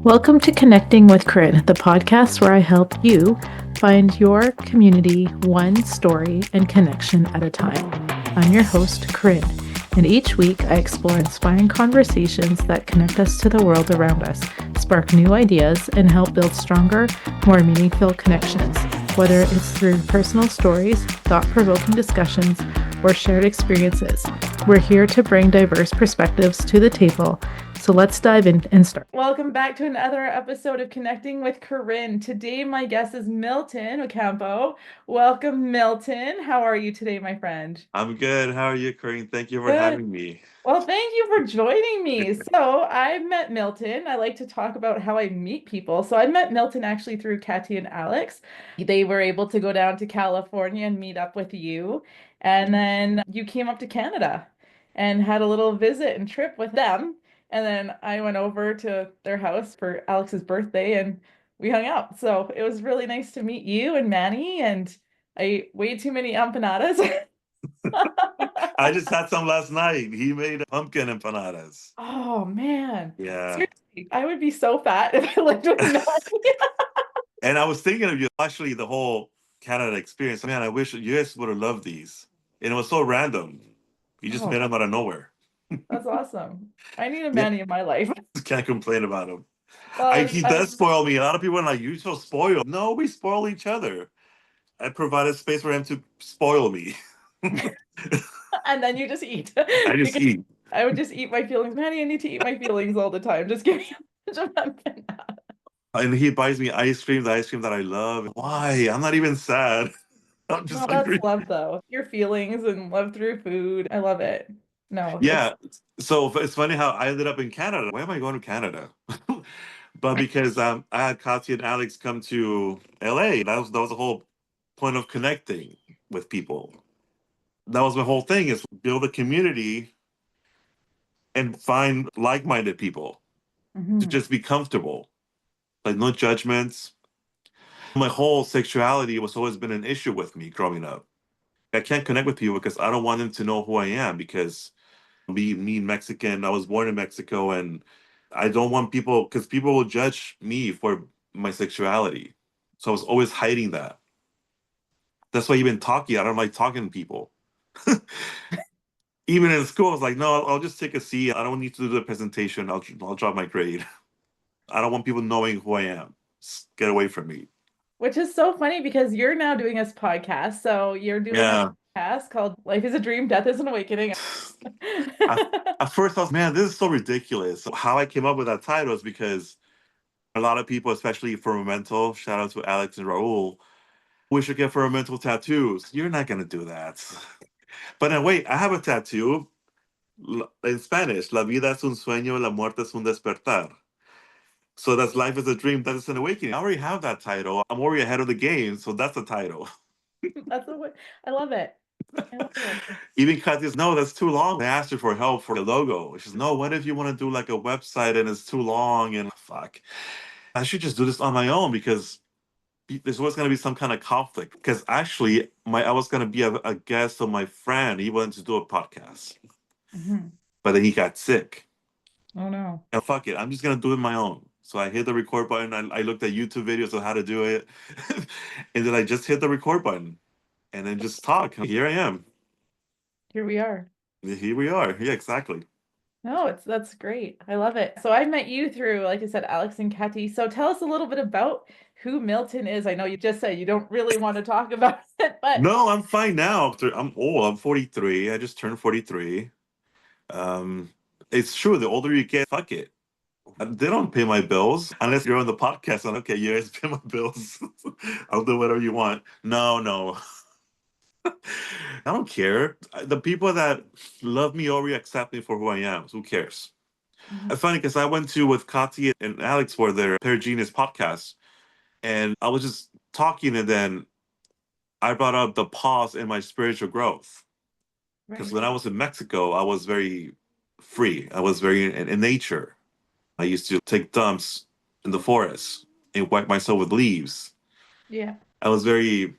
Welcome to Connecting with Corinne, the podcast where I help you find your community one story and connection at a time. I'm your host, Corinne, and each week I explore inspiring conversations that connect us to the world around us, spark new ideas, and help build stronger, more meaningful connections. Whether it's through personal stories, thought-provoking discussions, or shared experiences, we're here to bring diverse perspectives to the table. So let's dive in and start. Welcome back to another episode of Connecting with Corinne. Today, my guest is Milton Ocampo. Welcome, Milton. How are you today, my friend? I'm good. How are you, Corinne? Thank you for Good. having me. Well, thank you for joining me. So I met Milton. I like to talk about how I meet people. So I met Milton actually through Kathy and Alex. They were able to go down to California and meet up with you. And then you came up to Canada and had a little visit and trip with them. And then I went over to their house for Alex's birthday and we hung out. So it was really nice to meet you and Manny. And I ate way too many empanadas. I just had some last night. He made pumpkin empanadas. Oh man. Yeah. Seriously, I would be so fat if I lived with Matt. And I was thinking of you, actually, the whole Canada experience. Man, I wish you guys would have loved these. And it was so random. You just Oh, made them out of nowhere. that's awesome. I need a Yeah, Manny in my life. can't complain about him. Well, He does spoil me. A lot of people are like, "You so spoiled." No, we spoil each other. I provided space for him to spoil me. and then you just eat. I just Because eat. I would just eat my feelings. Manny, I need to eat my feelings all the time. Just give me a bunch of pumpkin. And he buys me ice cream, the ice cream that I love. Why? I'm not even sad. I'm No, just that's hungry. love though. Your feelings and love through food. I love it. No, it's Yeah. So it's funny how I ended up in Canada. Why am I going to Canada? But because I had Katya and Alex come to LA. That was the whole point of connecting with people. That was my whole thing, is build a community and find like-minded people to Mhm. just be comfortable. Like no judgments. My whole sexuality was always been an issue with me growing up. I can't connect with people because I don't want them to know who I am, because me Mexican, I was born in Mexico, and I don't want people, because people will judge me for my sexuality. So I was always hiding that. That's why even talking, I don't like talking to people. Even in school, I was like, no, I'll just take a seat. I don't need to do the presentation. I'll drop my grade. I don't want people knowing who I am. Just get away from me. Which is so funny because you're now doing this podcast. So you're doing a Yeah. podcast called Life is a Dream, Death is an Awakening. I, at first, I was, man, this is so ridiculous. How I came up with that title is because a lot of people, especially for mental, shout out to Alex and Raul, we should get for mental tattoos. You're not gonna do that. But then wait, I have a tattoo in Spanish. La vida es un sueño, la muerte es un despertar. So that's life is a dream, that is an awakening. I already have that title. I'm already ahead of the game, so that's the title. That's the way I love it. I love it. Even Katya's, no, that's too long. I asked her for help for the logo. She's, no, what if you want to do like a website and it's too long? And fuck, I should just do this on my own, because there's always going to be some kind of conflict. Because actually, I was going to be a guest of my friend. He wanted to do a podcast, Mhm. but then he got sick. Oh no. And fuck it, I'm just going to do it my own. So I hit the record button. I looked at YouTube videos of how to do it. And then I just hit the record button and then just talk. Here I am. Here we are. Here we are. Yeah, exactly. No, that's great. I love it. So I met you through, like I said, Alex and Kathy. So tell us a little bit about who Milton is. I know you just said you don't really want to talk about it, but No, I'm fine now. I'm old. I'm 43. I just turned 43. Um, it's true. The older you get, fuck it. They don't pay my bills unless you're on the podcast. And okay, you guys pay my bills. I'll do whatever you want. No, no, I don't care. The people that love me already accept me for who I am. So who cares? Mhm. It's funny because I went to with Kati and Alex for their Genius podcast, and I was just talking, and then I brought up the pause in my spiritual growth. Because Right. when I was in Mexico, I was very free. I was very in nature. I used to take dumps in the forest and wipe myself with leaves. Yeah. I was very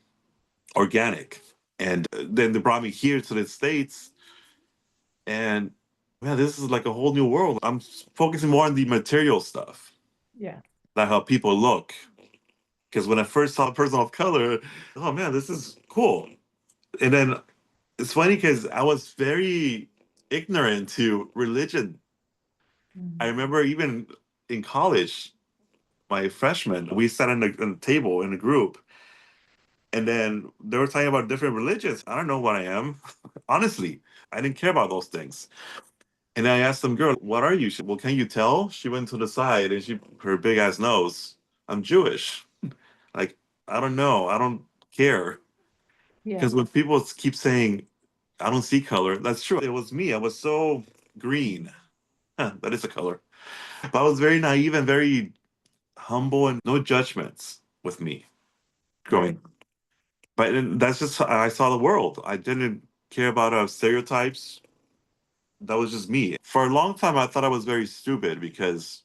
organic. And then they brought me here to the States. And man, this is like a whole new world. I'm focusing more on the material stuff. Yeah. Not how people look. Because when I first saw a person of color, oh man, this is cool. And then it's funny because I was very ignorant to religion. I Mhm. remember even in college, my freshman, we sat on a table in a group, and then they were talking about different religions. I don't know what I am. Honestly, I didn't care about those things. And I asked some girl, "What are you?" She, well, can you tell? She went to the side and her big ass nose. I'm Jewish. Like, I don't know. I don't care. Yeah. Because when people keep saying, I don't see color, that's true. It was me. I was so green. Huh, that is a color. But I was very naive and very humble and no judgments with me growing. Right. But that's just how I saw the world. I didn't care about stereotypes. That was just me. For a long time, I thought I was very stupid because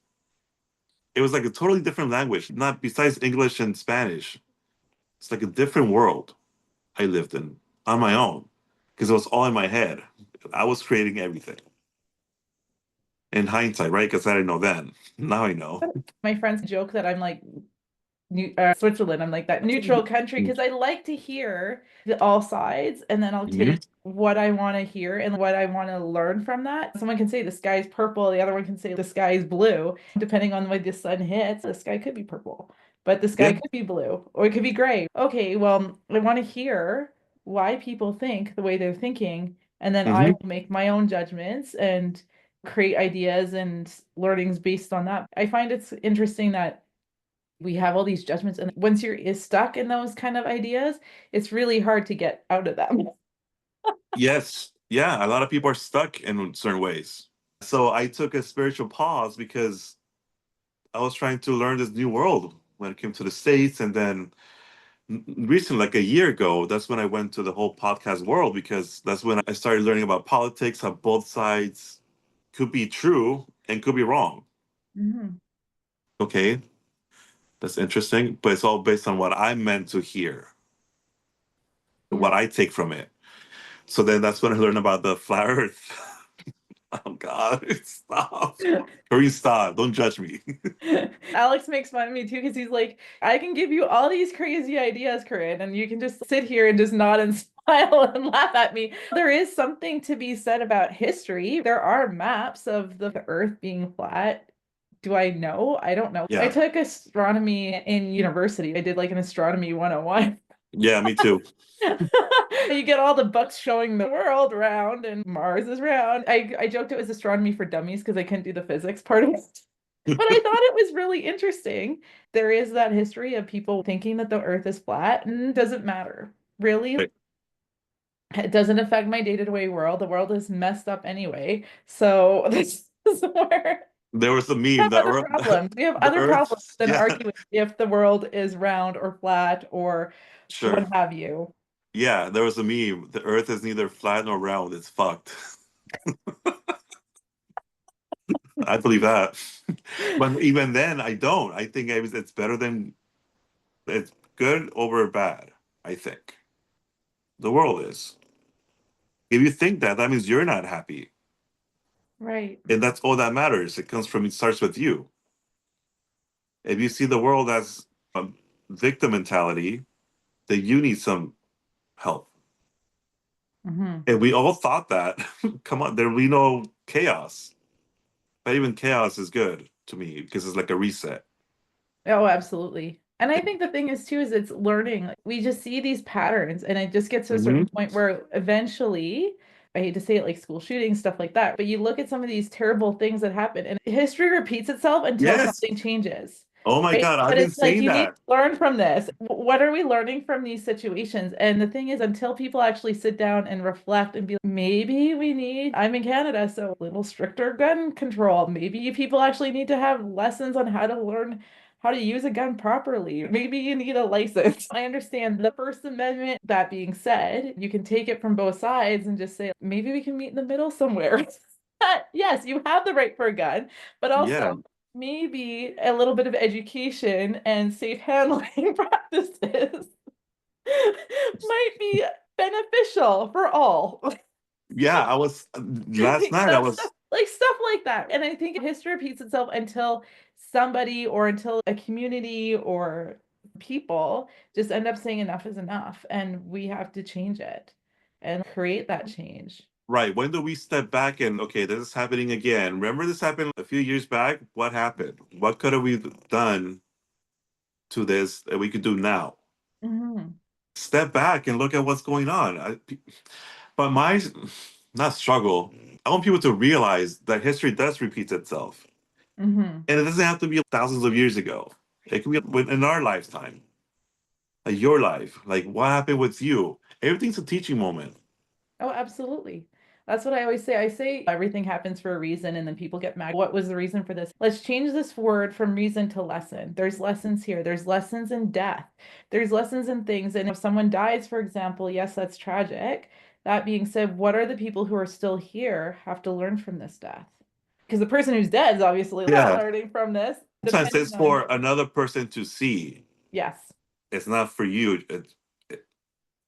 it was like a totally different language. Not besides English and Spanish. It's like a different world I lived in on my own because it was all in my head. I was creating everything. In hindsight, right? Because I didn't know then. Now I know. My friends joke that I'm like Switzerland. I'm like that neutral country because I like to hear all sides and then I'll Mhm. take what I want to hear and what I want to learn from that. Someone can say the sky is purple, the other one can say the sky is blue. Depending on the way the sun hits, the sky could be purple, but the sky Yeah. could be blue or it could be gray. Okay, well, I want to hear why people think the way they're thinking, and then I Hmm. will make my own judgments and create ideas and learnings based on that. I find it's interesting that we have all these judgments, and once you're is stuck in those kind of ideas, it's really hard to get out of them. Yes. Yeah. A lot of people are stuck in certain ways. So I took a spiritual pause because I was trying to learn this new world when it came to the States. And then recently, like a year ago, that's when I went to the whole podcast world because that's when I started learning about politics, how both sides could be true and could be wrong. Mhm. Okay. That's interesting. But it's all based on what I'm meant to hear, Yeah. what I take from it. So then that's when I learned about the flat earth. Oh God, stop. Hurry, stop. Don't judge me. Alex makes fun of me too because he's like, I can give you all these crazy ideas, Corinne, and you can just sit here and just nod and smile and laugh at me. There is something to be said about history. There are maps of the Earth being flat. Do I know? I don't know. I Yeah. took astronomy in university. I did like an astronomy 101. Yeah, me too. You get all the books showing the world round and Mars is round. I joked it was astronomy for dummies because I couldn't do the physics part of it. But I thought it was really interesting. There is that history of people thinking that the earth is flat and it doesn't matter. Really, Right. it doesn't affect my day-to-day world. The world is messed up anyway. So this is where There was a we meme, have other problems. We have the other problems earth, than yeah, arguing if the world is round or flat or what sure. have you. Yeah, there was a meme. The earth is neither flat nor round, it's fucked. I believe that. But even then, I don't. I think it's better than it's good over bad, I think. The world is. If you think that, that means you're not happy. Right. And that's all that matters. It starts with you. If you see the world as a victim mentality, then you need some help. Hmm. And we all thought that. Come on, there will be no chaos. But even chaos is good to me because it's like a reset. Oh, absolutely. And I think the thing is too is it's learning. Like, we just see these patterns and it just gets to a Hmm. certain point where eventually, I hate to say it, like school shootings, stuff like that, but you look at some of these terrible things that happen and history repeats itself until Yes. something changes. Oh my Right? God, I've But been it's like saying you need that. to learn from this. What are we learning from these situations? And the thing is, until people actually sit down and reflect and be like, maybe we need, I'm in Canada, so a little stricter gun control. Maybe people actually need to have lessons on how to learn how to use a gun properly. Maybe you need a license. I understand the First Amendment. That being said, you can take it from both sides and just say, maybe we can meet in the middle somewhere. Yes, you have the right for a gun, but Yeah. also maybe a little bit of education and safe handling practices might be beneficial for all. Yeah, I was You last think night. I so? was. like stuff like that. And I think history repeats itself until somebody or until a community or people just end up saying enough is enough and we have to change it and create that change. Right. When do we step back and, okay, this is happening again? Remember this happened a few years back? What happened? What could have we done to this that we could do now? Mm-hmm. Step back and look at what's going on. But my, not struggle, I want people to realize that history does repeat itself. Mm-hmm. And it doesn't have to be thousands of years ago. It could be in our lifetime, like your life. Like what happened with you? Everything's a teaching moment. Oh, absolutely. That's what I always say. I say everything happens for a reason, and then people get mad. What was the reason for this? Let's change this word from reason to lesson. There's lessons here. There's lessons in death. There's lessons in things. And if someone dies, for example, yes, that's tragic. That being said, what are the people who are still here have to learn from this death? Because the person who's dead is obviously not Yeah. learning from this, Sometimes depending it's on, for another person to see. yes. It's not for you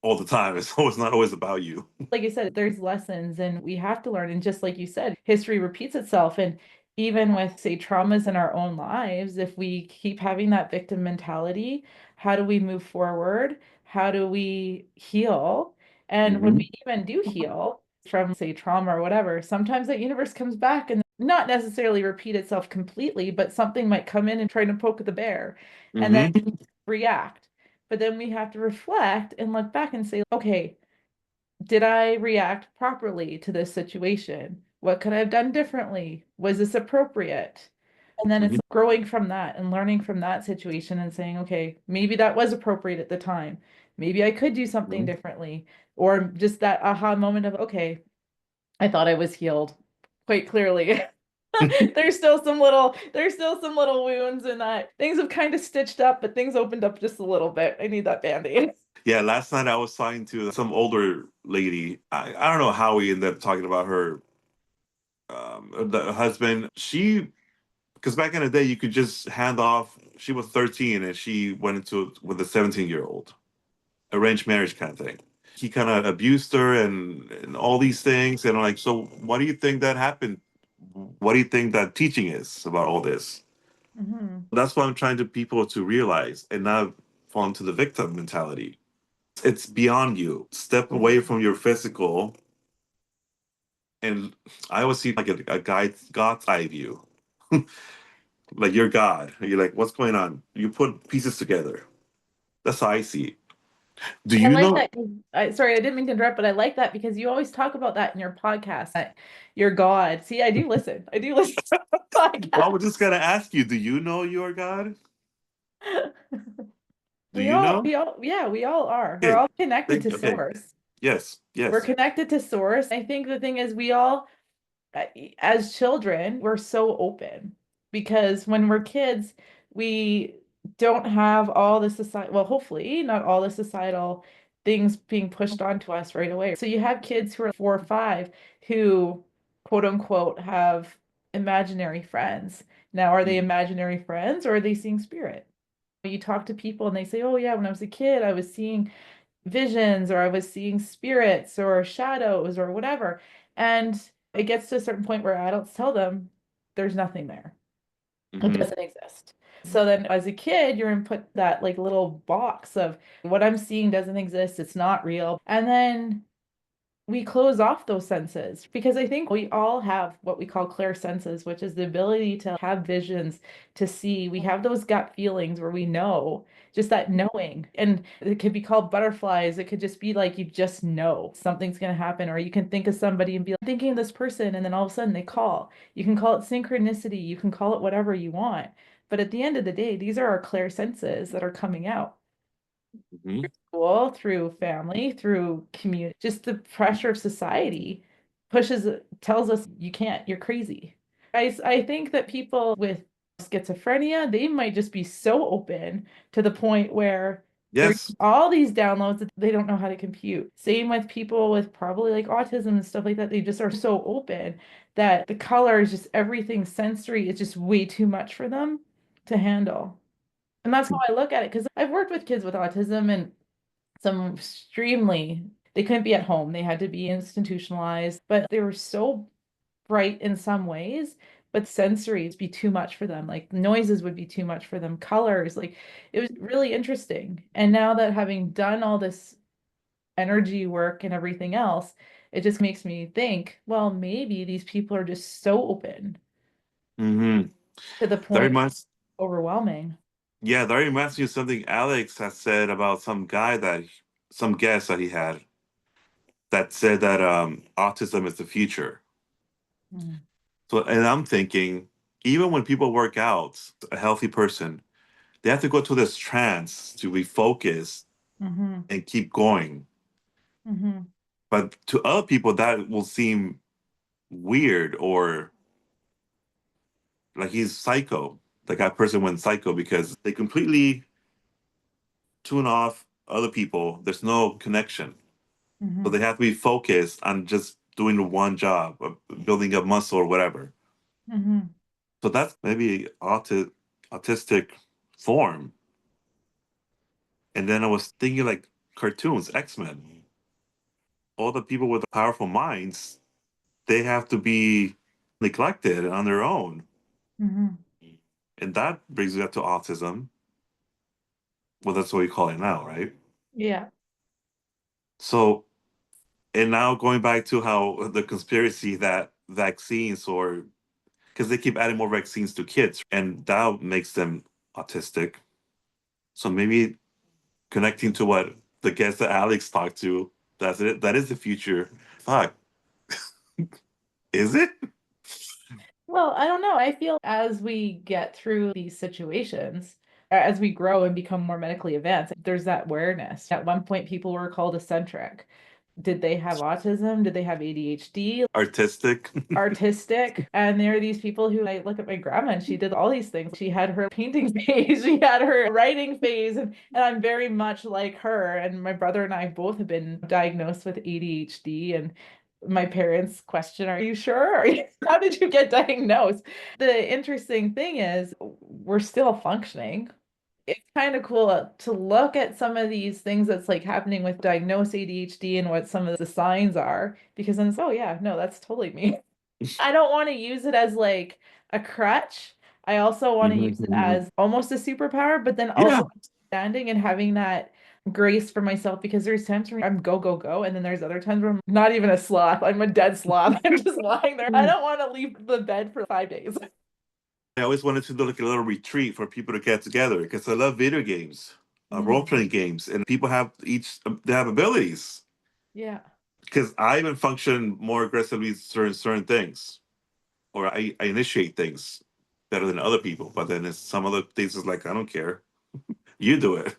all the time. It's not always about you. Like I said, there's lessons and we have to learn. And just like you said, history repeats itself. And even with, say, traumas in our own lives, if we keep having that victim mentality, how do we move forward? How do we heal? And when Hmm. we even do heal from, say, trauma or whatever, sometimes that universe comes back and not necessarily repeat itself completely, but something might come in and try to poke the bear and then Hmm. react. But then we have to reflect and look back and say, okay, did I react properly to this situation? What could I have done differently? Was this appropriate? And then it's growing from that and learning from that situation and saying, okay, maybe that was appropriate at the time. Maybe I could do something differently. Or just that aha moment of, okay, I thought I was healed quite clearly. There's still some little wounds and that things have kind of stitched up, but things opened up just a little bit. I need that band-aid. Yeah, last night I was talking to some older lady. I don't know how we ended up talking about her the husband. Because back in the day you could just hand off. She was 13 and she went into with a 17-year-old, arranged marriage kind of thing. He kind of abused her and all these things. And I'm like, so what do you think that happened? What do you think that teaching is about all this? Mhm. That's what I'm trying to people to realize and not fall into the victim mentality. It's beyond you. Step away from your physical. And I always see like a God's eye view. Like you're God. You're like, what's going on? You put pieces together. That's how I see it. Do I you like know? that. Sorry, I didn't mean to interrupt, but I like that because you always talk about that in your podcast, that you're God. See, I do listen. I do listen to the Well, I podcast. was just gonna ask you, do you know you're God? Do We you all, know? we all, yeah, we all are. We're Okay. all connected to Okay. source. Yes. We're Yes. connected to source. I think the thing is, we all, uh, as children, we're so open because when we're kids, we don't have all the society, well, hopefully not all the societal things being pushed onto us right away. So you have kids who are 4 or 5 who quote unquote have imaginary friends. Now, are they imaginary friends or are they seeing spirit? You talk to people and they say, oh yeah, when I was a kid, I was seeing visions or I was seeing spirits or shadows or whatever. And it gets to a certain point where adults tell them there's nothing there. It Hmm. doesn't exist. So then as a kid, you're in put that like little box of what I'm seeing doesn't exist, it's not real. And then we close off those senses because I think we all have what we call clear senses, which is the ability to have visions, to see. We have those gut feelings where we know, just that knowing. And it could be called butterflies. It could just be like you just know something's going to happen, or you can think of somebody and be like, thinking of this person, and then all of a sudden they call. You can call it synchronicity, you can call it whatever you want. But at the end of the day, these are our clear senses that are coming out Hmm. school, through family, through community, just the pressure of society pushes, tells us you can't, you're crazy. I think that people with schizophrenia, they might just be so open to the point where they're Yes. all these downloads that they don't know how to compute. Same with people with probably like autism and stuff like that. They just are so open that the colors, just everything sensory is just way too much for them to handle. And that's how I look at it because I've worked with kids with autism and some extremely, they couldn't be at home. They had to be institutionalized, but they were so bright in some ways, but sensories be too much for them. Like noises would be too much for them, colors. Like it was really interesting. And now that having done all this energy work and everything else, it just makes me think, well, maybe these people are just so open Mm-hmm. to the Very point much. overwhelming. Yeah, that reminds me of something Alex has said about some guest that he had that said that autism is the future. Mm. So, and I'm thinking, even when people work out, a healthy person, they have to go to this trance to refocus Mm-hmm. and keep going. Mm-hmm. But to other people, that will seem weird or like he's psycho. Like that person went psycho because they completely tune off other people. There's no connection. So Mm-hmm. they have to be focused on just doing the one job of building up muscle or whatever. Mm-hmm. So that's maybe autistic form. And then I was thinking like cartoons, X-Men. All the people with the powerful minds, they have to be neglected on their own. Mm-hmm. And that brings me up to autism. Well, that's what we call it now, right? Yeah. So, and now going back to how the conspiracy that vaccines or because they keep adding more vaccines to kids and that makes them autistic. So maybe connecting to what the guest that Alex talked to, that's it. That is the future. Fuck. Is it? Well, I don't know. I feel as we get through these situations, as we grow and become more medically advanced, there's that awareness. At one point, people were called eccentric. Did they have autism? Did they have ADHD? Artistic. Artistic? And there are these people who I look at my grandma and she did all these things. She had her painting phase, she had her writing phase, and I'm very much like her. And my brother and I both have been diagnosed with ADHD. And my parents question, are you sure? How did you get diagnosed? The interesting thing is, we're still functioning. It's kind of cool to look at some of these things that's like happening with diagnosed ADHD and what some of the signs are, because then it's, oh yeah, no, that's totally me. I don't want to use it as like a crutch. I also want to use it Mhm. as almost a superpower, but then Yeah. also understanding and having that grace for myself, because there's times where I'm go, go, go. And then there's other times where I'm not even a sloth. I'm a dead sloth. I'm just lying there. I don't want to leave the bed for 5 days. I always wanted to do like a little retreat for people to get together because I love video games, role Mm, playing games, and people have each they have abilities. yeah. Because I even function more aggressively in certain things, or I initiate things better than other people. But then it's some other things is like I don't care, you do it.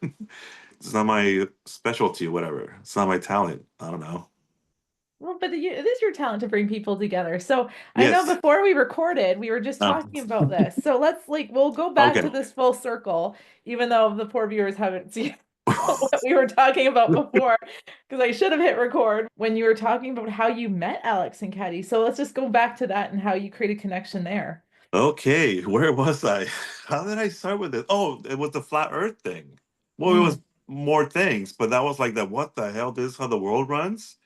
It's not my specialty, or whatever. It's not my talent. I don't know. Well, but it is your talent to bring people together. So I know Yes. before we recorded, we were just Um, talking about this. So let's like, we'll go back okay. to this full circle, even though the poor viewers haven't seen what we were talking about before, because I should have hit record when you were talking about how you met Alex and Caddy. So let's just go back to that and how you create a connection there. Okay, where was I? How did I start with this? Oh, it was the flat Earth thing. Well, it was Mm, more things, but that was like the what the hell? This is how the world runs?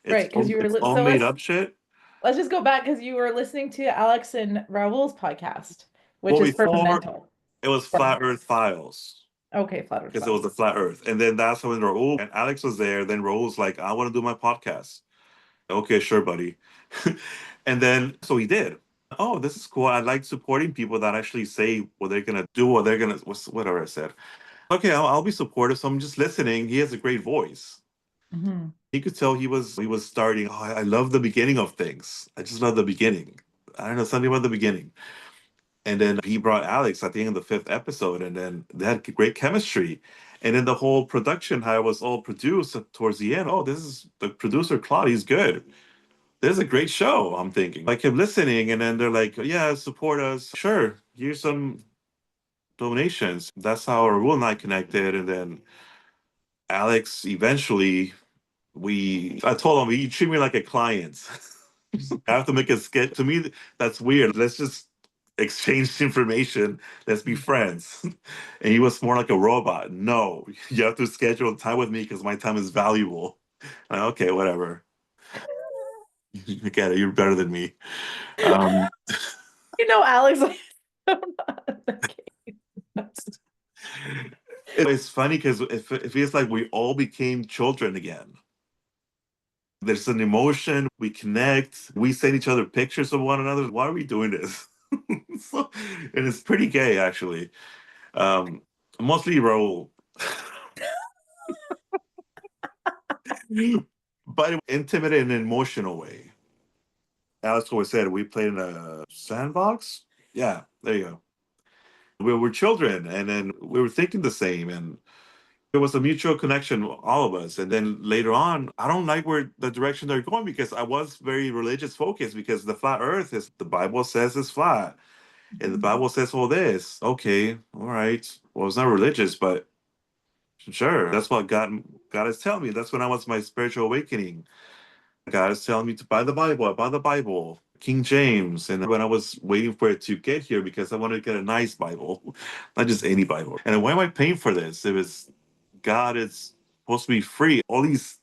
right, because you were It's all so made up shit. let's just go back because you were listening to Alex and Raul's podcast, which Well, is for before mental. it was Flat Earth Files Okay, flat Earth because it was Files. the flat Earth, and then that's when Raul and Alex was there. Then Raul was like, "I want to do my podcast." Okay, sure, buddy. And then so he did. Oh, this is cool. I like supporting people that actually say what they're gonna do, what they're gonna whatever I said. Okay, I'll be supportive. So I'm just listening. He has a great voice. Mhm. You could tell he was starting. Oh, I love the beginning of things. I just love the beginning. I don't know something about the beginning. And then he brought Alex at the end of the fifth episode, and then they had great chemistry. And then the whole production, how it was all produced towards the end. Oh, this is the producer Claude. He's good. This is a great show. I'm thinking. I kept listening, and then they're like, "Yeah, support us. Sure, here's some donations." That's how Raul and I connected, and then Alex eventually I told him you treat me like a client. I have to make a sketch. To me, that's weird. Let's just exchange information. Let's be friends. And he was more like a robot. No, you have to schedule time with me because my time is valuable. Okay, whatever. You get it. You're better than me. Um, Alex, I'm not okay. it's funny because it feels like we all became children again. There's an emotion, we connect, we send each other pictures of one another. Why are we doing this? So, and it's pretty gay, actually. Um, Mostly Raul. But intimate in an emotional way. Alex always said we played in a sandbox. Yeah, there you go. We were children, and then we were thinking the same, and there was a mutual connection, all of us. And then later on, I don't like where the direction they're going because I was very religious focused because the flat Earth is the Bible says it's flat, and the Bible says all this. Okay, all right. Well, it's not religious, but sure, that's what God is telling me. That's when I was my spiritual awakening. God is telling me to buy the Bible. I bought the Bible, King James. And when I was waiting for it to get here because I wanted to get a nice Bible, not just any Bible. And why am I paying for this? It was God is supposed to be free. All these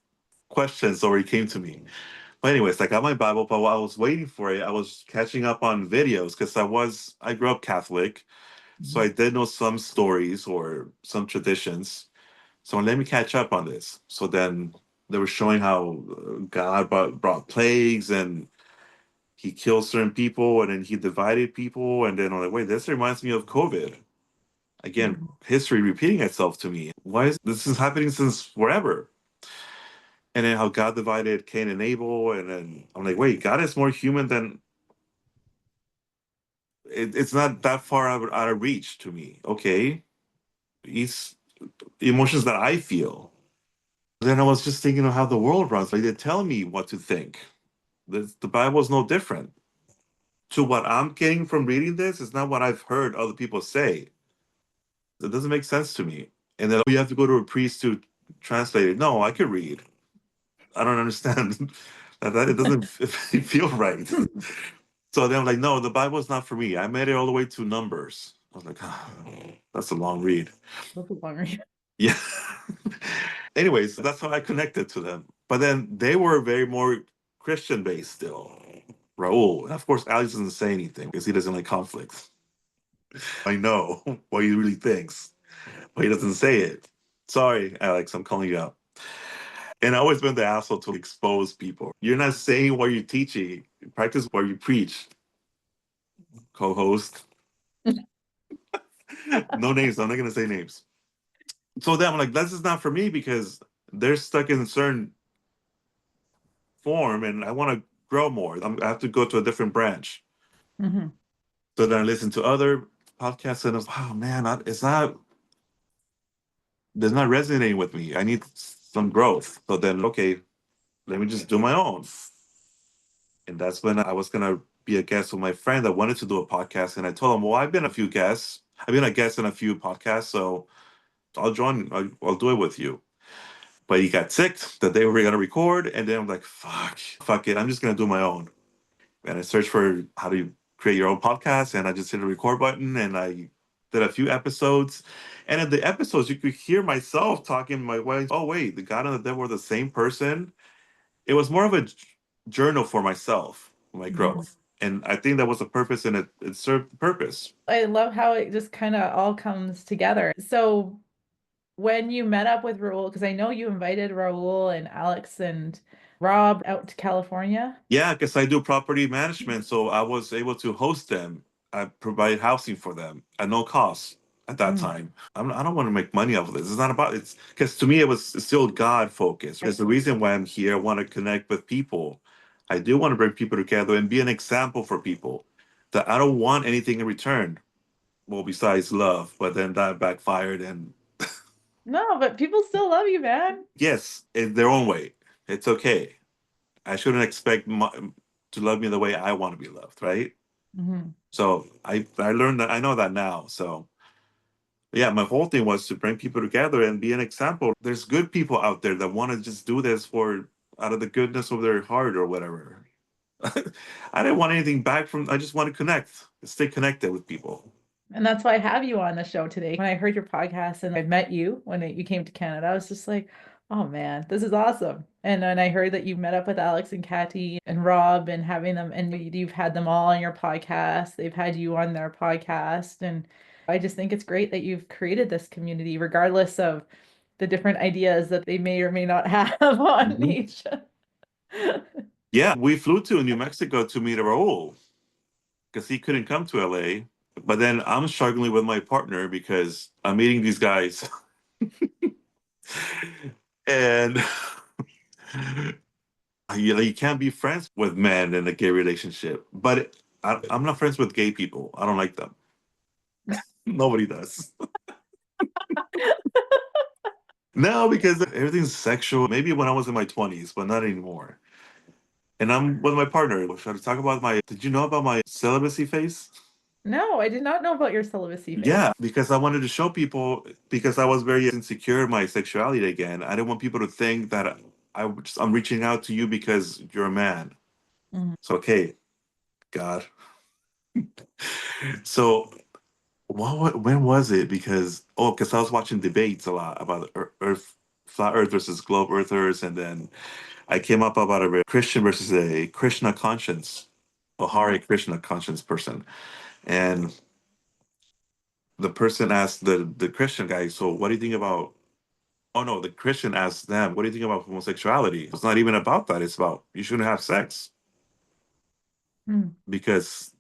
questions already came to me. But anyways, I got my Bible, but while I was waiting for it, I was catching up on videos because I grew up Catholic. So I did know some stories or some traditions. So let me catch up on this. So then they were showing how God brought plagues and he killed certain people and then he divided people. And then I'm like, wait, this reminds me of COVID. Again, history repeating itself to me. Why is this is happening since forever? And then how God divided Cain and Abel. And then I'm like, wait, God is more human than it's not that far out of reach to me. Okay. He's emotions that I feel. Then I was just thinking of how the world runs. Like they tell me what to think. The Bible is no different. To what I'm getting from reading this is not what I've heard other people say. It doesn't make sense to me. And then you have to go to a priest to translate it. No, I could read. I don't understand that it doesn't feel right. So then I'm like, no, the Bible is not for me. I made it all the way to Numbers. I was like, ah, that's a long read. That's a long read. Yeah. Anyways, that's how I connected to them. But then they were very more Christian based still. Raul. And of course, Alex doesn't say anything because he doesn't like conflict. I know what he really thinks, but he doesn't say it. Sorry, Alex, I'm calling you out. And I always been the asshole to expose people. You're not saying what you're teaching. Practice what you preach. Co-host. No names. I'm not gonna say names. So then I'm like, this is not for me because they're stuck in a certain form, and I want to grow more. I have to go to a different branch. Mm-hmm. So then I listen to other podcasts, and I was, oh man, it's not. It's not resonating with me. I need some growth. So then, okay, let me just do my own. And that's when I was gonna be a guest with my friend that wanted to do a podcast, and I told him, well, I've been a few guests. I've been a guest in a few podcasts, so I'll join. I'll do it with you. But he got sick that they were gonna record, and then I'm like, fuck it. I'm just gonna do my own. And I searched for how to create your own podcast, and I just hit the record button, and I did a few episodes. And in the episodes, you could hear myself talking to my wife. Oh wait, the God and the devil were the same person. It was more of a journal for myself, my growth, and I think that was the purpose, and it served the purpose. I love how it just kind of all comes together. So when you met up with Raul, because I know you invited Raul and Alex and Rob out to California. Yeah, because I do property management, so I was able to host them. I provide housing for them at no cost at that time. I don't want to make money off of this. It's not about it's because to me it was still God focused. It's the reason why I'm here. I want to connect with people. I do want to bring people together and be an example for people. That I don't want anything in return. Well, besides love, but then that backfired. And No, but people still love you, man. yes, in their own way, it's okay. I shouldn't expect to love me the way I want to be loved, right? So I learned that I know that now. So yeah, my whole thing was to bring people together and be an example. There's good people out there that want to just do this for out of the goodness of their heart or whatever. I didn't want anything back from. I just want to connect, stay connected with people. And that's why I have you on the show today. When I heard your podcast and I met you when you came to Canada, I was just like, Oh man, this is awesome. And then I heard that you met up with Alex and Kathy and Rob and having them, and you've had them all on your podcast. They've had you on their podcast. And I just think it's great that you've created this community, regardless of the different ideas that they may or may not have on Mhm. each. Yeah, we flew to New Mexico to meet Raul because he couldn't come to LA. But then I'm struggling with my partner because I'm meeting these guys and you can't be friends with men in a gay relationship. But I'm not friends with gay people. I don't like them. Nobody does. No, because everything's sexual. Maybe when I was in my 20s, but not anymore. And I'm with my partner. Should I talk about did you know about my celibacy phase? No, I did not know about your celibacy phase. Yeah, because I wanted to show people, because I was very insecure in my sexuality again. I didn't want people to think that I'm reaching out to you because you're a man. Mhm. So, okay, God. So, when was it? Because I was watching debates a lot about Earth, flat Earth versus globe Earthers, and then I came up about a Christian versus a Krishna conscience, a Hare Krishna conscience person, and the person asked the Christian guy, "So, what do you think about?" Oh no, the Christian asked them, "What do you think about homosexuality?" It's not even about that. It's about you shouldn't have sex Hmm. because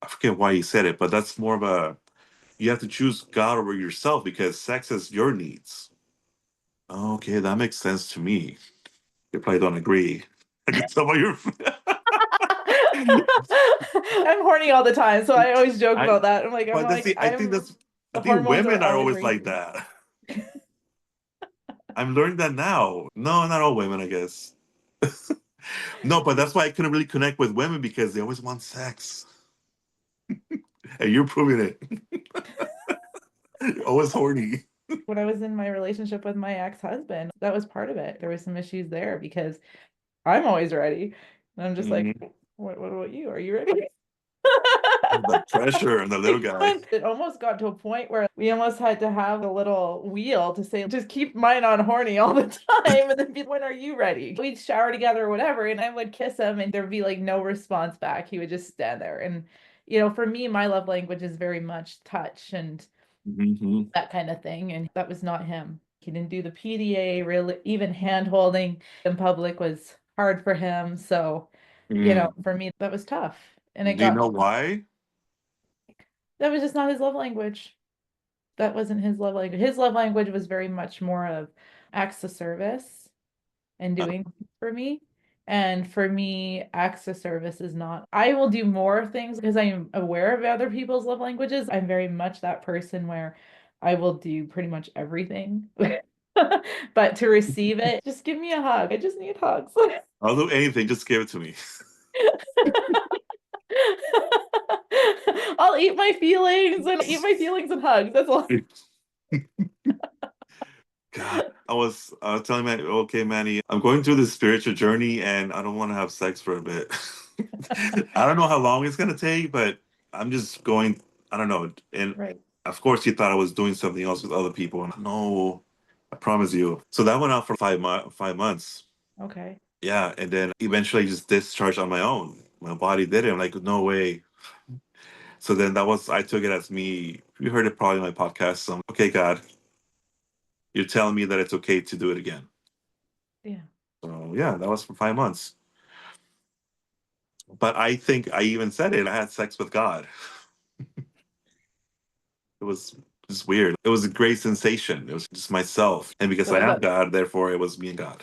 I forget why he said it, but that's more of a you have to choose God over yourself because sex is your needs. Okay, that makes sense to me. You probably don't agree. I can tell by your. I'm horny all the time, so I always joke I about that. I'm but like, I the think hormones are women are always always like raging. that. I'm learning that now. No, not all women, I guess. No, but that's why I couldn't really connect with women because they always want sex. And you're proving it. You're always horny. When I was in my relationship with my ex-husband, that was part of it. There was some issues there because I'm always ready. And I'm just like, Mhm. what about you? Are you ready? The pressure and the little guy. It almost got to a point where we almost had to have a little wheel to say, just keep mine on horny all the time. And then be, when are you ready? We'd shower together or whatever. And I would kiss him and there'd be like no response back. He would just stand there. And, for me, my love language is very much touch and Hmm. that kind of thing. And that was not him. He didn't do the PDA, really, even hand holding in public was hard for him. So, Mm. for me, that was tough. And it Do you got, know why? that was just not his love language. That wasn't his love language. His love language was very much more of acts of service and Uh, doing for me. And for me, acts of service is not, I will do more things because I am aware of other people's love languages. I'm very much that person where I will do pretty much everything. But to receive it, just give me a hug. I just need hugs. I'll do anything, just give it to me. I'll eat my feelings and eat my feelings and hugs. That's all. God, I was telling Manny, okay, Manny, I'm going through this spiritual journey and I don't want to have sex for a bit. I don't know how long it's gonna take, but I'm just going, I don't know. And Right. of course he thought I was doing something else with other people. And no, I promise you. So that went out for 5 months. Okay. Yeah, and then eventually I just discharged on my own. My body did it. I'm like, no way. So then I took it as me. You heard it probably in my podcast. So, okay, God, you're telling me that it's okay to do it again. Yeah. So yeah, that was for 5 months. But I think I even said it. I had sex with God. It was just weird. It was a great sensation. It was just myself. And because I So am God, therefore it was me and God.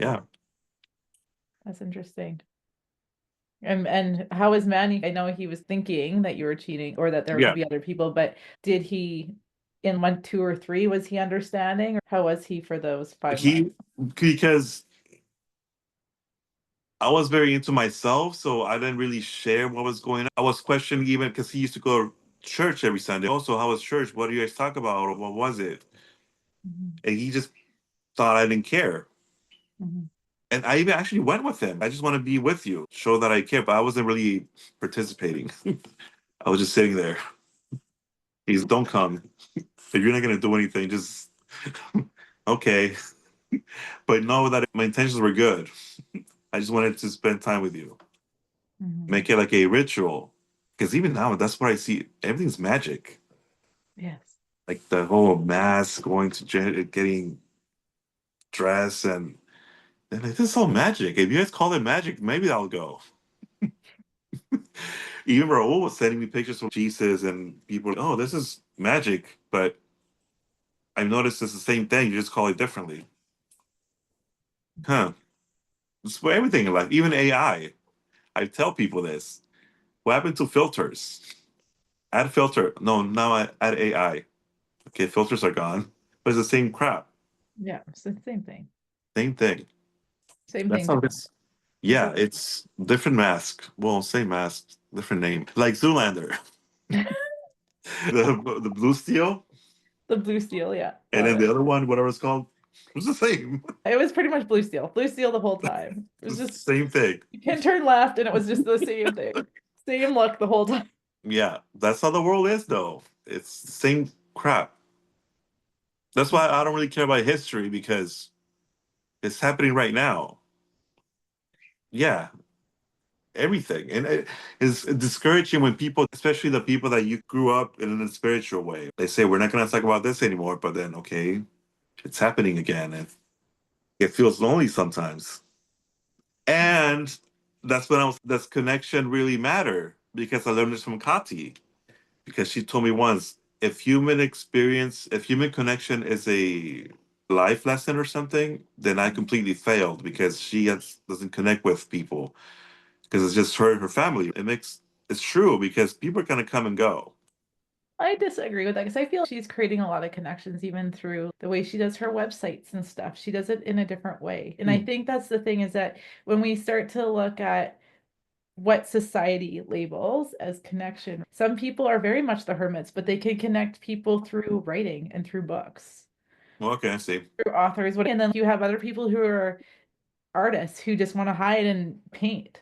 Yeah. that's interesting. And how is Manny? I know he was thinking that you were cheating or that there could Yeah. be other people, but did he in 1, 2, or 3 was he understanding or how was he for those 5 months? Because I was very into myself, so I didn't really share what was going on. I was questioning even because he used to go to church every Sunday. Also, how was church? What do you guys talk about? Or what was it? Mhm. And he just thought I didn't care. Mhm. And I even actually went with him. I just want to be with you, show that I care, but I wasn't really participating. I was just sitting there. He's don't come. If you're not going to do anything, just okay. But know that my intentions were good. I just wanted to spend time with you. Mhm. Make it like a ritual. Because even now, that's what I see. Everything's magic. Yes. Like the whole mask, going to getting dressed, and like, this is all magic. If you guys call it magic, maybe I'll go. Even Raul was sending me pictures from Jesus, and people, oh, this is magic. But I've noticed it's the same thing. You just call it differently. Huh. It's for everything in life, even AI. I tell people this. What happened to filters? Add filter. No, now I add AI. Okay, filters are gone. But it's the same crap. Yeah. So same thing. Same thing. Same That's thing, how it different. is. Yeah, it's different mask. Well, same mask, different name. Like Zoolander. The blue steel, The blue steel, yeah. and Love then the it. other one, whatever it's called, it was the same. It was pretty much blue steel. Blue steel the whole time. It was just Same thing. you can turn left and it was just the same thing. Same look the whole time. Yeah, that's how the world is, though. It's the same crap. That's why I don't really care about history because it's happening right now. Yeah, everything. And it is discouraging when people, especially the people that you grew up in a spiritual way, they say, we're not going to talk about this anymore. But then, okay, it's happening again. And it feels lonely sometimes. And that's when does connection really matter? Because I learned this from Kati. Because she told me once, if human connection is a life lesson or something, then I completely failed because doesn't connect with people because it's just her family. It's true because people are gonna come and go. I disagree with that because I feel she's creating a lot of connections even through the way she does her websites and stuff. She does it in a different way. And I think that's the thing is that when we start to look at what society labels as connection, some people are very much the hermits, but they can connect people through writing and through books, Well, okay, I see. through authors. And then you have other people who are artists who just want to hide and paint.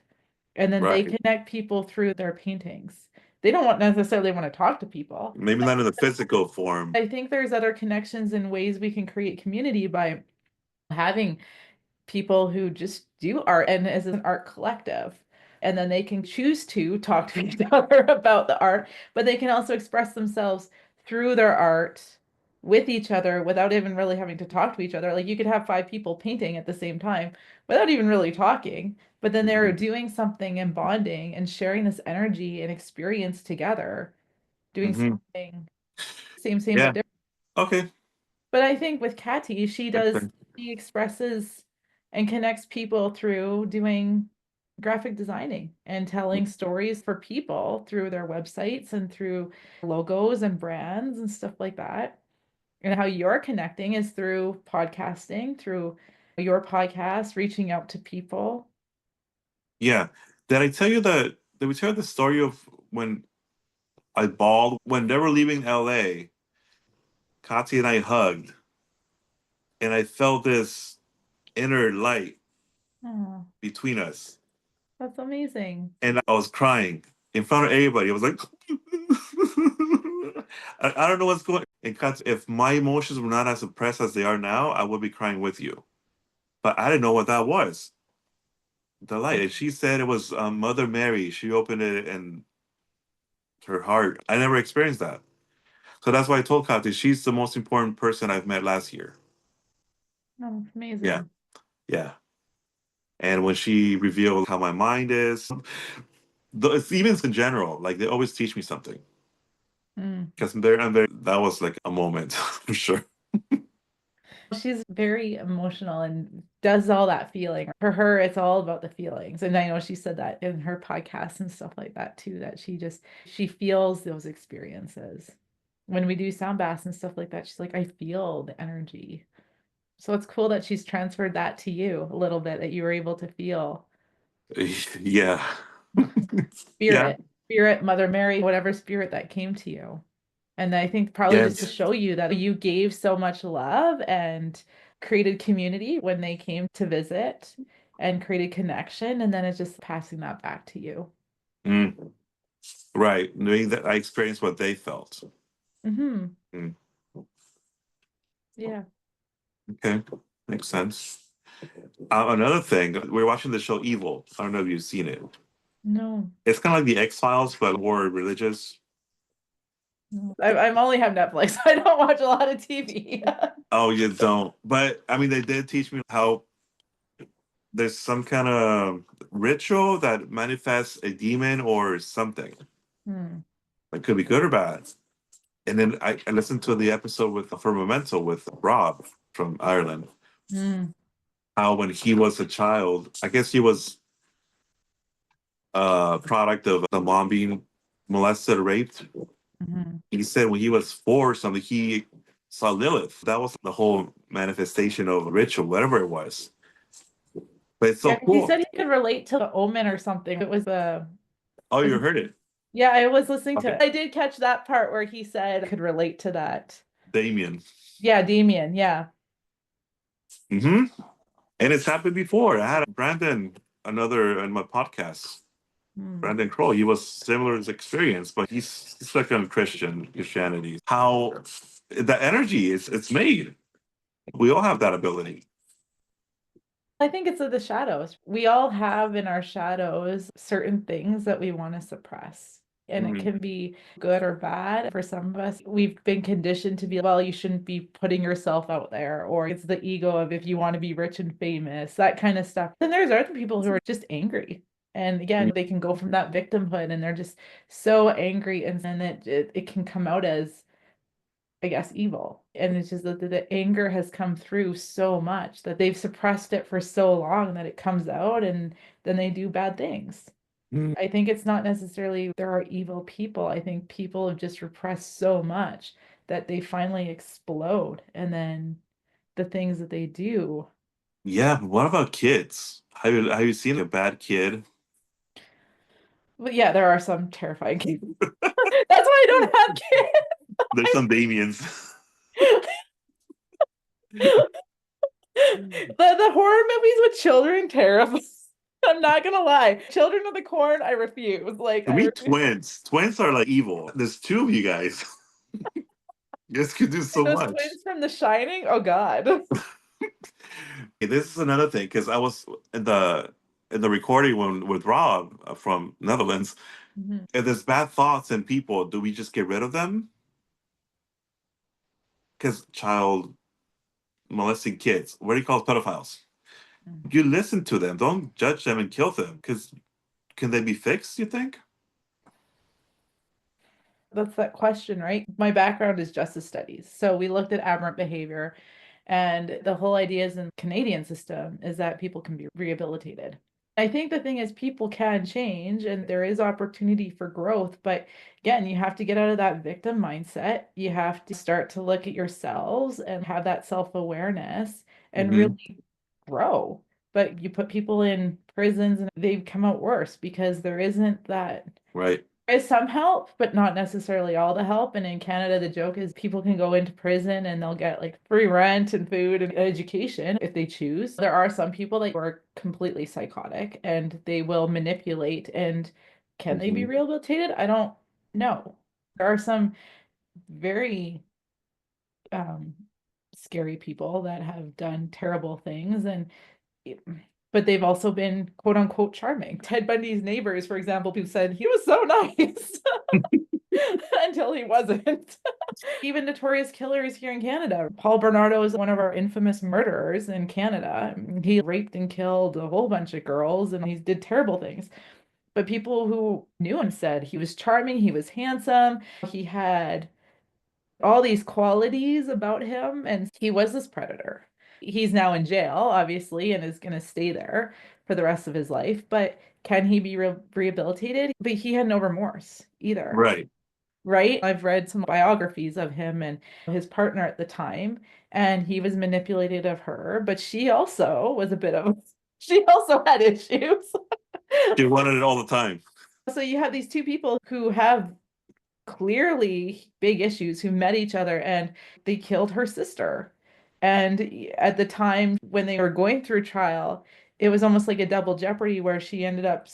And then they Right. connect people through their paintings. They don't necessarily want to talk to people. Maybe not in the physical form. I think there's other connections and ways we can create community by having people who just do art and as an art collective. And then they can choose to talk to each other about the art, but they can also express themselves through their art with each other without even really having to talk to each other. Like you could have five people painting at the same time without even really talking, but then they're Mhm. doing something and bonding and sharing this energy and experience together, doing Mhm. something same but Yeah. different. Okay. But I think with Katty, Makes sense. she expresses and connects people through doing graphic designing and telling stories for people through their websites and through logos and brands and stuff like that. And how you're connecting is through podcasting, through your podcast, reaching out to people. Yeah. Did we tell you the story of when I bawled when they were leaving LA? Kati and I hugged, and I felt this inner light Oh, between us. that's amazing. And I was crying in front of everybody. I was like, I don't know what's going on. And Kati, if my emotions were not as suppressed as they are now, I would be crying with you. But I didn't know what that was. The light. And she said it was Mother Mary. She opened it in her heart. I never experienced that. So that's why I told Kati she's the most important person I've met last year. Oh, that's Yeah. amazing. Yeah. And when she revealed how my mind is, it's even in general, like they always teach me something. Mm. Because that was like a moment for sure. She's very emotional and does all that feeling. For her, it's all about the feelings. And I know she said that in her podcast and stuff like that too, that she feels those experiences. When we do sound baths and stuff like that, she's like, I feel the energy. So it's cool that she's transferred that to you a little bit, that you were able to feel Yeah. Yeah. spirit, Mother Mary, whatever spirit that came to you. And I think probably just to Yes. show you that you gave so much love and created community when they came to visit and created connection. And then it's just passing that back to you. Mm, right. Knowing that I experienced what they felt. Hmm. Mm. Yeah. Okay, makes sense. Another thing, we're watching the show Evil. I don't know if you've seen it. No. It's kind of like the X-Files, but more religious. No. I'm only have Netflix. I don't watch a lot of TV. Oh, you don't. But I mean, they did teach me how there's some kind of ritual that manifests a demon or something. Hmm. It could be good or bad. And then I listened to the episode with Firmamental with Rob from Ireland. Hmm. How when he was a child, I guess he was a product of the mom being molested or raped. Mhm. He said when he was 4 or something, he saw Lilith. That was the whole manifestation of a ritual, whatever it was. But it's so Yeah, he cool. said he could relate to the Omen or something. It was a Oh, you heard it. yeah, I was listening to Okay. it. I did catch that part where he said could relate to that. Damien. Yeah, Damien. Yeah. Hmm. And it's happened before. I had Brandon, another in my podcast, Hmm. Brandon Kroll. He was similar experience, but he's like on Christianity. How the energy is it's made. We all have that ability. I think it's of the shadows. We all have in our shadows certain things that we want to suppress. And it Mhm. can be good or bad. For some of us, we've been conditioned to be, well, you shouldn't be putting yourself out there, or it's the ego of if you want to be rich and famous, that kind of stuff. Then there's other people who are just angry. And again, they can go from that victimhood and they're just so angry. And then it can come out as, I guess, evil. And it's just that the anger has come through so much that they've suppressed it for so long that it comes out and then they do bad things. Mm. I think it's not necessarily there are evil people. I think people have just repressed so much that they finally explode. And then the things that they do. Yeah, but what about kids? Have you seen a bad kid? But yeah, there are some terrifying kids. That's why I don't have There's some Damiens. kids. The horror movies with children terrify. I'm not gonna lie. Children of the Corn, I refuse. Like For I me, refuse. twins. Twins are like evil. There's 2 of you guys. You guys could do so Those much. twins from The Shining. Oh God. Okay, this is another thing because I was in the recording when with Rob from Netherlands. Mhm. If there's bad thoughts in people, do we just get rid of them? Because child molesting kids, what do you call pedophiles? You listen to them, don't judge them and kill them. Because can they be fixed? You think? That's that question, right? My background is justice studies. So we looked at aberrant behavior, and the whole idea is in the Canadian system is that people can be rehabilitated. I think the thing is people can change and there is opportunity for growth, but again, you have to get out of that victim mindset. You have to start to look at yourselves and have that self-awareness and Hmm. really grow. But you put people in prisons and they've come out worse because there isn't that Right. is some help, but not necessarily all the help. And in Canada, the joke is people can go into prison and they'll get like free rent and food and education if they choose. There are some people that are completely psychotic and they will manipulate. And can they be Hmm. rehabilitated? I don't know. There are some very um, scary people that have done terrible things and but they've also been quote unquote charming. Ted Bundy's neighbors, for example, who said he was so nice until he wasn't. Even notorious killers here in Canada. Paul Bernardo is one of our infamous murderers in Canada. He raped and killed a whole bunch of girls and he did terrible things. But people who knew him said he was charming, he was handsome, he had all these qualities about him, and he was this predator. He's now in jail, obviously, and is going to stay there for the rest of his life. But can he be rehabilitated? But he had no remorse either, Right. right? I've read some biographies of him and his partner at the time, and he was manipulated of her, but she also was a bit of, she also had issues. She wanted it all the time. So you have these two people who have clearly big issues who met each other and they killed her sister. And at the time when they were going through trial, it was almost like a double jeopardy where she ended up,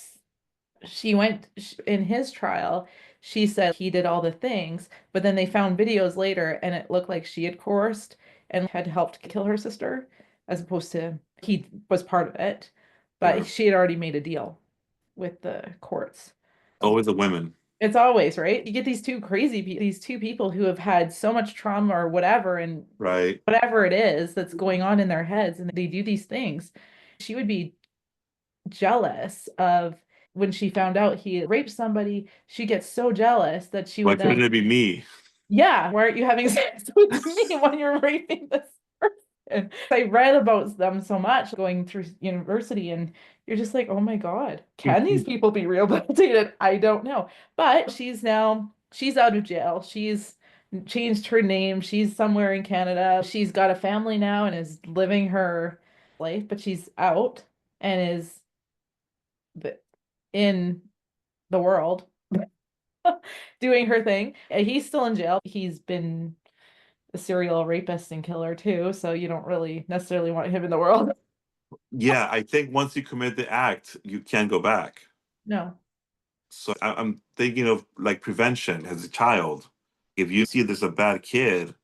she went in his trial, she said he did all the things, but then they found videos later and it looked like she had coerced and had helped kill her sister, as opposed to he was part of it, but Sure. she had already made a deal with the courts. Always the women. It's always, right? You get these these two people who have had so much trauma or whatever, and Right. whatever it is that's going on in their heads, and they do these things. She would be jealous of when she found out he raped somebody. She gets so jealous that she Why would then, couldn't it be me? yeah, why aren't you having sex with me when you're raping this person? I read about them so much going through university, and you're just like, oh my God, can these people be rehabilitated? I don't know. But she's out of jail. She's changed her name. She's somewhere in Canada. She's got a family now and is living her life, but she's out and is in the world doing her thing. And he's still in jail. He's been a serial rapist and killer too, so you don't really necessarily want him in the world. Yeah, I think once you commit the act, you can't go back. No. So I'm thinking of like prevention as a child. If you see there's a bad kid,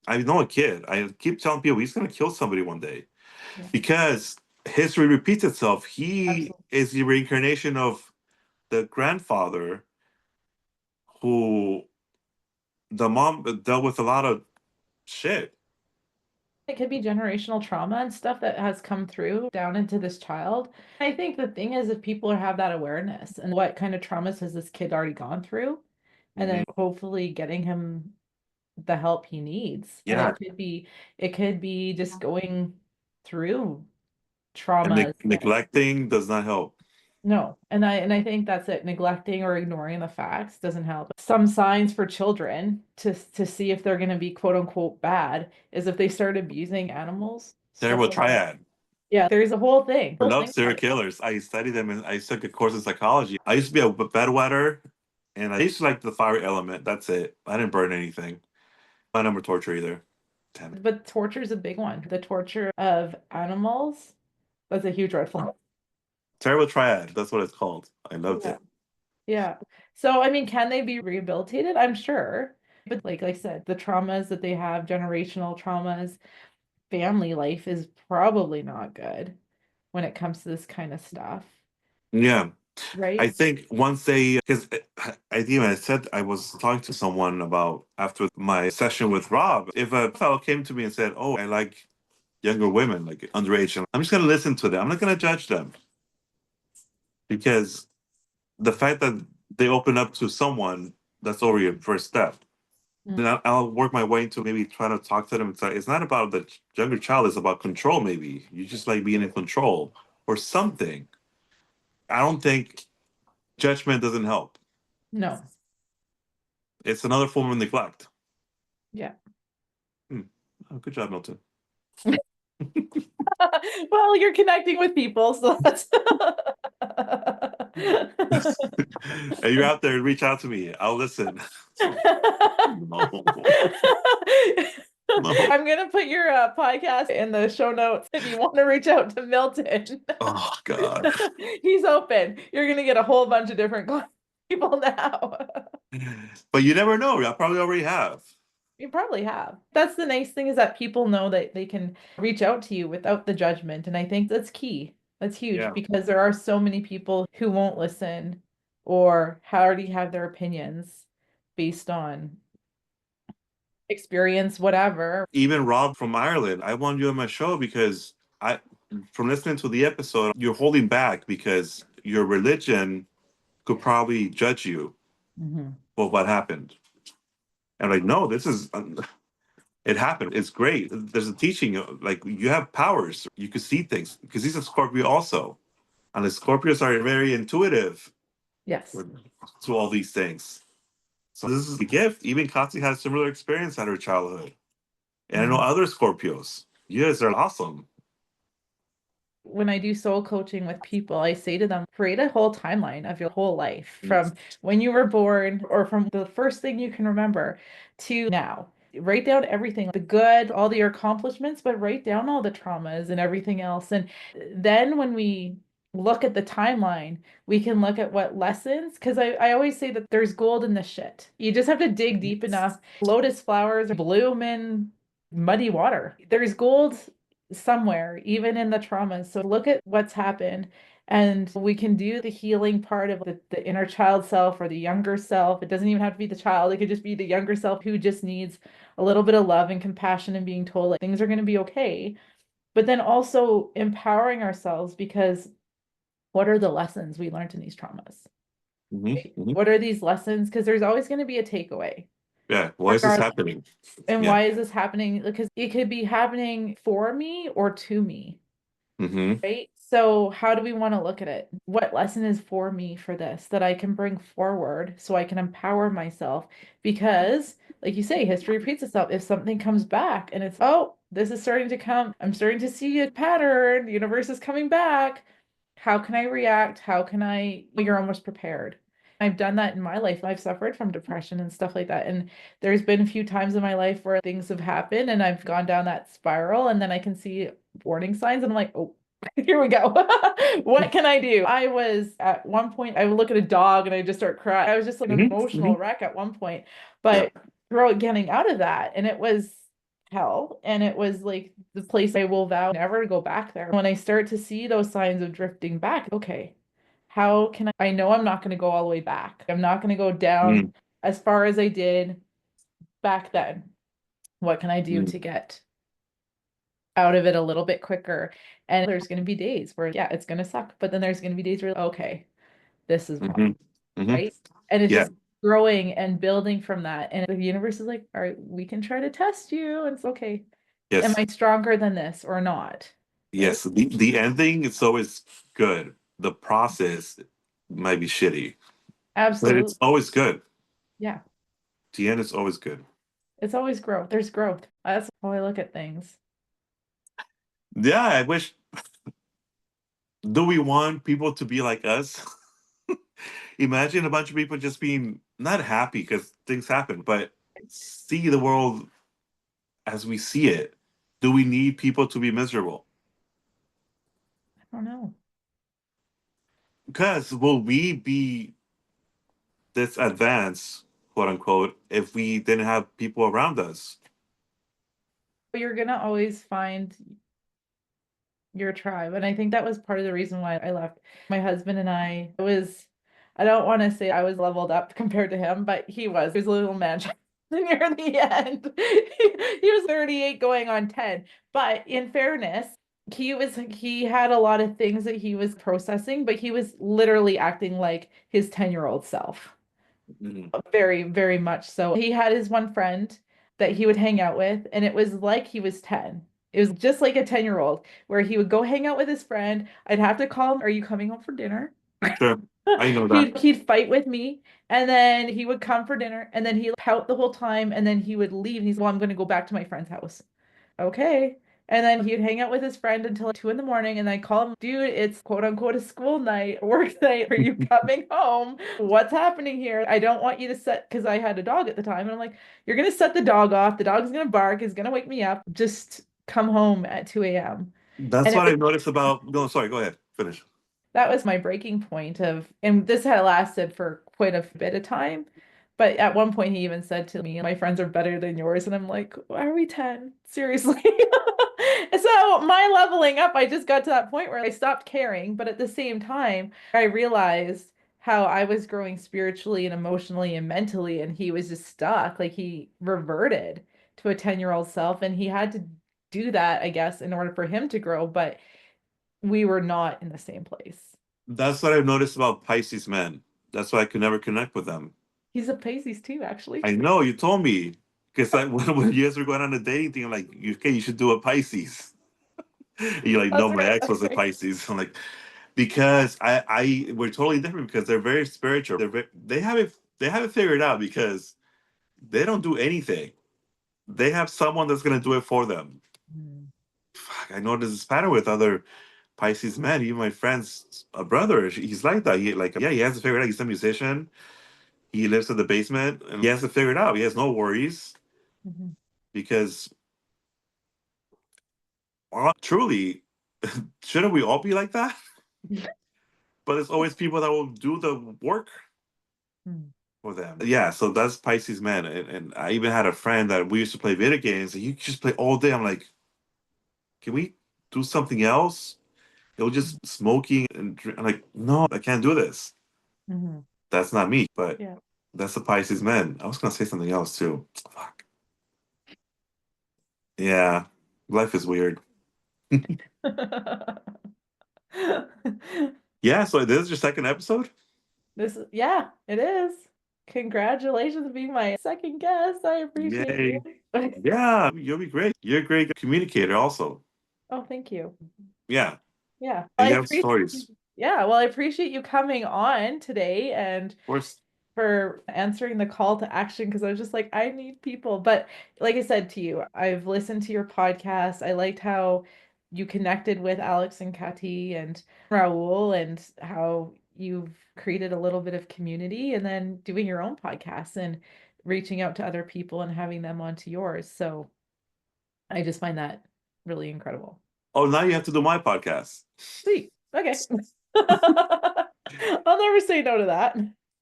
I know a kid. I keep telling people he's going to kill somebody one day Yeah. because history repeats itself. He Absolutely. is the reincarnation of the grandfather who the mom dealt with a lot of shit. It could be generational trauma and stuff that has come through down into this child. I think the thing is, if people have that awareness and what kind of traumas has this kid already gone through, and Mhm. then hopefully getting him the help he needs. And Yeah, it could be just going through and traumas. neglecting does not help. No, and I think that's it. Neglecting or ignoring the facts doesn't help. Some signs for children to see if they're going to be quote unquote bad is if they start abusing animals, stuff Terrible like that. triad. Yeah, there's a whole thing. I Whole love thing serial about it. killers. I studied them and I took a course in psychology. I used to be a bedwetter and I used to like the fire element. That's it. I didn't burn anything. I never torture either. Damn it. But torture is a big one. The torture of animals, that's a huge red flag. Terrible triad. That's what it's called. I loved Yeah. it. Yeah. So, I mean, can they be rehabilitated? I'm sure. But like I said, the traumas that they have, generational traumas, family life is probably not good when it comes to this kind of stuff, Yeah. I right? think once they, because I said I was talking to someone about after my session with Rob, if a fellow came to me and said, "Oh, I like younger women, like underage," I'm just going to listen to them. I'm not going to judge them because the fact that they open up to someone, that's already a first step. Mm. Then I'll work my way into maybe trying to talk to them. It's not about the younger child, it's about control, maybe. You just like being in control or something. I don't think judgment doesn't help. No. It's another form of neglect. Yeah. Hmm. Oh, good job, Milton. Well, you're connecting with people, so that's Hey, you're out there, reach out to me. I'll listen. No, no. I'm gonna put your podcast in the show notes if you want to reach out to Milton. Oh, God. He's open. You're gonna get a whole bunch of different people now. But you never know. I probably already have. You probably have. That's the nice thing, is that people know that they can reach out to you without the judgment. And I think that's key. That's huge, Yeah. because there are so many people who won't listen or already have their opinions based on experience, whatever. Even Rob from Ireland, I wanted you on my show because from listening to the episode, you're holding back because your religion could probably judge you Mhm. for what happened. And like, no, this is it happened. It's great. There's a teaching like you have powers. You can see things because he's a Scorpio also, and the Scorpios are very intuitive Yes. to all these things. So this is the gift. Even Katsi has similar experience at her childhood, and I know Mhm. other Scorpios. You guys are awesome. When I do soul coaching with people, I say to them, create a whole timeline of your whole life from when you were born or from the first thing you can remember to now. Write down everything, the good, all your accomplishments, but write down all the traumas and everything else. And then when we look at the timeline, we can look at what lessons, because I always say that there's gold in the shit. You just have to dig deep enough. Lotus flowers bloom in muddy water. There's gold somewhere, even in the traumas. So look at what's happened. And we can do the healing part of the inner child self or the younger self. It doesn't even have to be the child. It could just be the younger self who just needs a little bit of love and compassion and being told like things are going to be okay. But then also empowering ourselves because what are the lessons we learned in these traumas? What are these lessons? Because there's always going to be a takeaway. Yeah. Why is this Regardless. happening? And Yeah. why is this happening? Because it could be happening for me or to me, right? So how do we want to look at it? What lesson is for me for this that I can bring forward so I can empower myself? Because, like you say, history repeats itself. If something comes back and it's, oh, this is starting to come, I'm starting to see a pattern, the universe is coming back. How can I react? How can I, you're almost prepared. I've done that in my life. I've suffered from depression and stuff like that. And there's been a few times in my life where things have happened and I've gone down that spiral and then I can see warning signs and I'm like, oh, here we go. What can I do? I was at one point, I would look at a dog and I just start crying. I was just like an emotional wreck at one point, but getting out of that, and it was hell. And it was like the place I will vow never to go back there. When I start to see those signs of drifting back, okay, how can I know I'm not going to go all the way back. I'm not going to go down as far as I did back then. What can I do to get out of it a little bit quicker? And there's going to be days where, yeah, it's going to suck. But then there's going to be days where, okay, this is wrong, right? And it's just growing and building from that. And the universe is like, all right, we can try to test you. And it's okay. Am I stronger than this or not? Yes. The ending is always good. The process might be shitty, but Absolutely. it's always good. Yeah. The end is always good. It's always growth. There's growth. That's how I look at things. Yeah, I wish. Do we want people to be like us? Imagine a bunch of people just being not happy because things happen, but see the world as we see it. Do we need people to be miserable? I don't know. Because will we be this advanced, quote unquote, if we didn't have people around us? But you're gonna always find your tribe. And I think that was part of the reason why I left. My husband and I don't want to say I was leveled up compared to him, but he was. He was a little man child near the end. He was 38 going on 10. But in fairness, he had a lot of things that he was processing, but he was literally acting like his 10-year-old self. Very, very much so. He had his one friend that he would hang out with, and it was like he was 10. It was just like a 10-year-old where he would go hang out with his friend. I'd have to call him, are you coming home for dinner? Sure, I know that. He'd fight with me, and then he would come for dinner, and then he'd pout the whole time, and then he would leave, and he's, well, I'm going to go back to my friend's house. Okay. And then he'd hang out with his friend until 2 in the morning, and I call him, dude, it's quote unquote a school night, work night. Are you coming home? What's happening here? I don't want you to set, because I had a dog at the time, and I'm like, you're gonna set the dog off. The dog's gonna bark, is gonna wake me up. Just come home at 2 a.m. That's And what I noticed about. No, sorry, go ahead. Finish. that was my breaking point of, and this had lasted for quite a bit of time. But at one point, he even said to me, my friends are better than yours. And I'm like, why are we 10? Seriously. So my leveling up, I just got to that point where I stopped caring. But at the same time, I realized how I was growing spiritually and emotionally and mentally. And he was just stuck. Like he reverted to a 10-year-old self. And he had to do that, I guess, in order for him to grow. But we were not in the same place. That's what I've noticed about Pisces men. That's why I could never connect with them. He's a Pisces too, actually. I know you told me because when you guys were going on a dating thing, I'm like, okay, you should do a Pisces. And you're like, no, That's my right. ex was a Pisces. I'm like, because we're totally different because they're very spiritual. They have it figured out because they don't do anything. They have someone that's gonna do it for them. Fuck, I know there's this pattern with other Pisces men. Even my friend's a brother, he's like that. He has to figure it out. He's a musician. He lives in the basement and he has to figure it out. He has no worries because truly, shouldn't we all be like that? But it's always people that will do the work. for them. Yeah, so that's Pisces men. And I even had a friend that we used to play video games, and you just play all day. I'm like, can we do something else? It was just smoking and I'm like, no, I can't do this. Mm-hmm. That's not me. But Yeah. that's the Pisces men. I was gonna say something else too. Fuck. Yeah, life is weird. Yeah, so this is your second episode? Yeah, it is. Congratulations being my second guest. I appreciate Yay. you. Yeah, you'll be great. You're a great communicator also. Oh, thank you. Yeah. Yeah. And I you have appreciate stories. Yeah, well, I appreciate you coming on today and Of course. for answering the call to action because I was just like, I need people. But like I said to you, I've listened to your podcast. I liked how you connected with Alex and Kati and Raul and how you've created a little bit of community and then doing your own podcast and reaching out to other people and having them onto yours. So I just find that really incredible. Oh, now you have to do my podcast. Sweet. Okay. I'll never say no to that.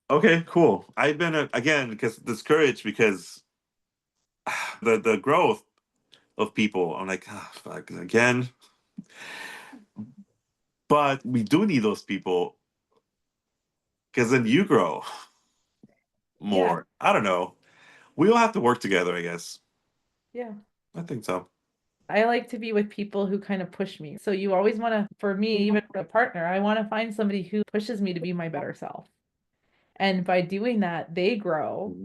Okay, cool. I've been again because discouraged because the growth of people. I'm like, ah, fuck, again. But we do need those people because then you grow more. Yeah. I don't know. We all have to work together, I guess. Yeah. I think so. I like to be with people who kind of push me. So you always want to, for me, even for a partner, I want to find somebody who pushes me to be my better self. And by doing that, they grow.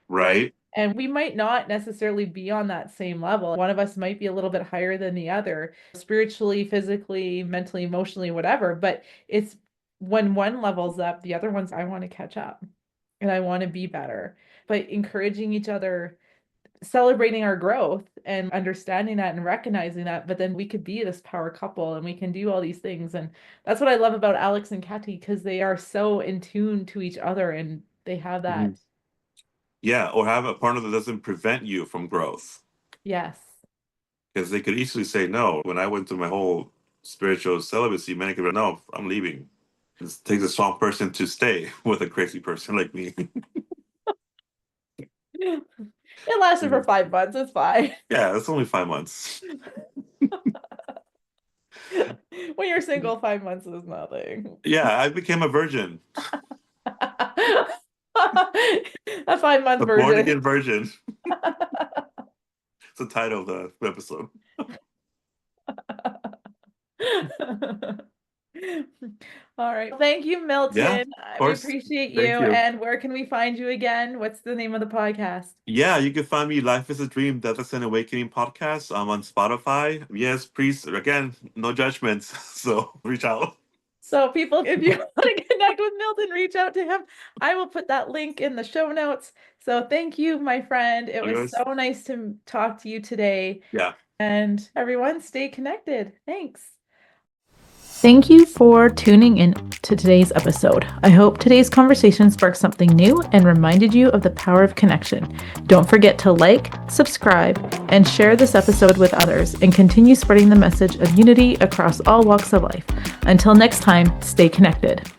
Right. And we might not necessarily be on that same level. One of us might be a little bit higher than the other, spiritually, physically, mentally, emotionally, whatever. But it's when one levels up, the other ones, I want to catch up and I want to be better. By encouraging each other, celebrating our growth and understanding that and recognizing that, but then we could be this power couple and we can do all these things. And that's what I love about Alex and Kati because they are so in tune to each other and they have that. Mhm. Yeah, or have a partner that doesn't prevent you from growth. Yes. Because they could easily say no. When I went through my whole spiritual celibacy, many could be, no, I'm leaving. It takes a strong person to stay with a crazy person like me. It lasted for 5 months. It's fine. Yeah, it's only 5 months. When you're single, 5 months is nothing. Yeah, I became a virgin. A 5-month A version. born again virgin. It's the title of the episode. All right. Thank you, Milton. Yeah, of We course. appreciate you. Thank you. And where can we find you again? What's the name of the podcast? Yeah, you can find me Life is a Dream, Death is an Awakening podcast. I'm on Spotify. Yes, please, again, no judgments. So reach out. So people, if you want to connect with Milton, reach out to him. I will put that link in the show notes. So thank you, my friend. It was so nice to talk to you today. Yeah. And everyone, stay connected. Thanks. Thank you for tuning in to today's episode. I hope today's conversation sparked something new and reminded you of the power of connection. Don't forget to like, subscribe, and share this episode with others and continue spreading the message of unity across all walks of life. Until next time, stay connected.